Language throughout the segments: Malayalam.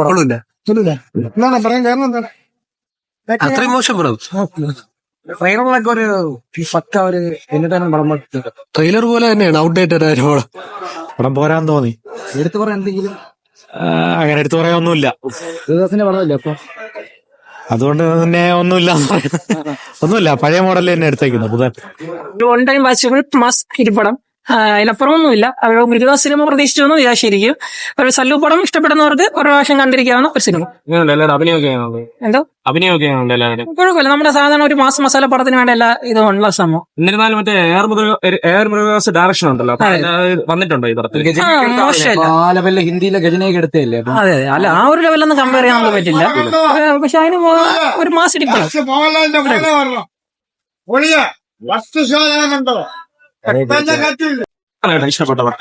കുഴപ്പമില്ല. എന്താണ് പറയാൻ കാരണം എന്താണ്? അത്രയും മോശം പടം. ട്രെയിലറിലൊക്കെ ഒരു പക്ക ഒരു എന്നിട്ടാണ് പടം പറ്റിയത്. ട്രെയിലർ പോലെ തന്നെയാണ്, ഔട്ട്ഡേറ്റഡ് ആയ പടം. പടം പോരാൻ തോന്നി. എടുത്തു പറയാൻ എന്തെങ്കിലും അങ്ങനെ എടുത്തു പറയാനൊന്നുമില്ല. ദേവദാസിന്റെ പടമല്ലേ അപ്പൊ? അതുകൊണ്ട് തന്നെ ഒന്നുമില്ല. ഒന്നുമില്ല, പഴയ മോഡൽ തന്നെ എടുത്തേക്കുന്നത്. പുതിയ ഒരു വൺ ടൈം വാച്ചബിൾ മാസ് ഇരിപ്പടം, അതിലപ്പുറമൊന്നുമില്ല. ഗുരുദാസ് സിനിമ പ്രതീക്ഷിച്ചൊന്നും വിചാരിച്ചിരിക്കും. ഒരു സല്ലു പടം ഇഷ്ടപ്പെടുന്നവർക്ക് ഒരു പ്രാവശ്യം കണ്ടിരിക്കാവുന്ന ഒരു സിനിമ. എന്തോ കുഴപ്പമില്ല, നമ്മുടെ സാധാരണ ഒരു മാസ് മസാല പടത്തിന് വേണ്ട എല്ലാ ഇതും ഉള്ള സംഭവം. എന്നിരുന്നാലും മറ്റേ എയർ മൃഗാസ് ഡയറക്ഷൻ ഉണ്ടല്ലോ, വന്നിട്ടുണ്ടോ ഈ പടത്തിൽ? മോശമല്ല. ആ ലെവലില് ഹിന്ദിയിലെ ഗജനയൊക്കെ എടുത്തല്ലേ? അതെ അതെ, അല്ല ആ ഒരു ലെവലൊന്നും കമ്പയർ ചെയ്യാൻ നമുക്ക് പറ്റില്ല. പക്ഷെ അതിന് ഒരു മാസ് ഇരിപ്പടം. ഇഷ്ടപ്പെട്ടവർ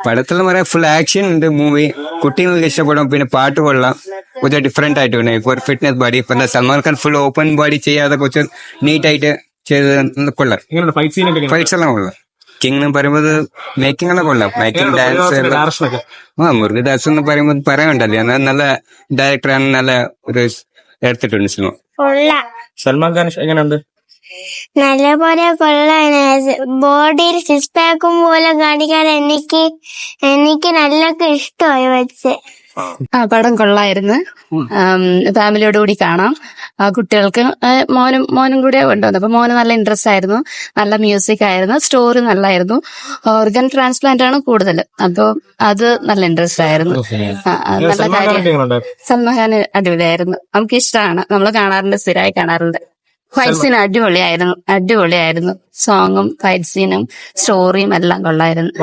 പടത്തിൽ പറയാൻ ഫുൾ ആക്ഷൻ ഉണ്ട്. മൂവി കുട്ടികൾക്ക് ഇഷ്ടപ്പെടും. പിന്നെ പാട്ട് കൊള്ളാം, കുറച്ച് ഡിഫറെന്റ് ആയിട്ട് ഉണ്ട്. ഇപ്പൊ ഒരു ഫിറ്റ്നസ് ബോഡി, ഇപ്പൊ Salman Khan full open body ചെയ്യാതെ കുറച്ച് നീറ്റ് ആയിട്ട് ചെയ്ത് കൊള്ളാം. ഫൈറ്റ്സ് എല്ലാം കൊള്ളാം. കിങ് എന്ന് പറയുമ്പോൾ മേക്കിംഗ് എല്ലാം കൊള്ളാം. മേക്കിംഗ് ഡാൻസ് മുരുകദാസ് എന്ന് പറയുമ്പോൾ പറയാനുണ്ടല്ലോ, നല്ല ഡയറക്ടറാണ്, നല്ല ഒരു എടുത്തിട്ടുണ്ട് സിനിമ. സൽമാൻ ഖാൻ എങ്ങനെയുണ്ട്? നല്ലപോലെ കൊള്ളാണ്. ബോഡിയിൽ സിക്സ് പാക്കും പോലെ കാണിക്കാൻ എനിക്ക് നല്ലൊക്കെ ഇഷ്ടമായി വെച്ച്. പടം കൊള്ളായിരുന്നു. ഫാമിലിയോട് കൂടി കാണാം. കുട്ടികൾക്ക് മോനും കൂടെ കൊണ്ടുവന്നു. അപ്പൊ മോന് നല്ല ഇൻട്രസ്റ്റ് ആയിരുന്നു. നല്ല മ്യൂസിക് ആയിരുന്നു. സ്റ്റോറി നല്ലായിരുന്നു. ഓർഗൻ ട്രാൻസ്പ്ലാന്റ് ആണ് കൂടുതൽ. അപ്പൊ അത് നല്ല ഇൻട്രസ്റ്റ് ആയിരുന്നു. നല്ല കാര്യം. സൽമാൻ ഖാൻ അടിപൊളിയായിരുന്നു. നമുക്ക് ഇഷ്ടമാണ്. നമ്മൾ കാണാറുണ്ട്, സ്ഥിരമായി കാണാറുണ്ട്. ഫൈറ്റ് സീൻ അടിപൊളിയായിരുന്നു. സോങ്ങും ഫൈറ്റ് സീനും സ്റ്റോറിയും എല്ലാം കൊള്ളായിരുന്നു.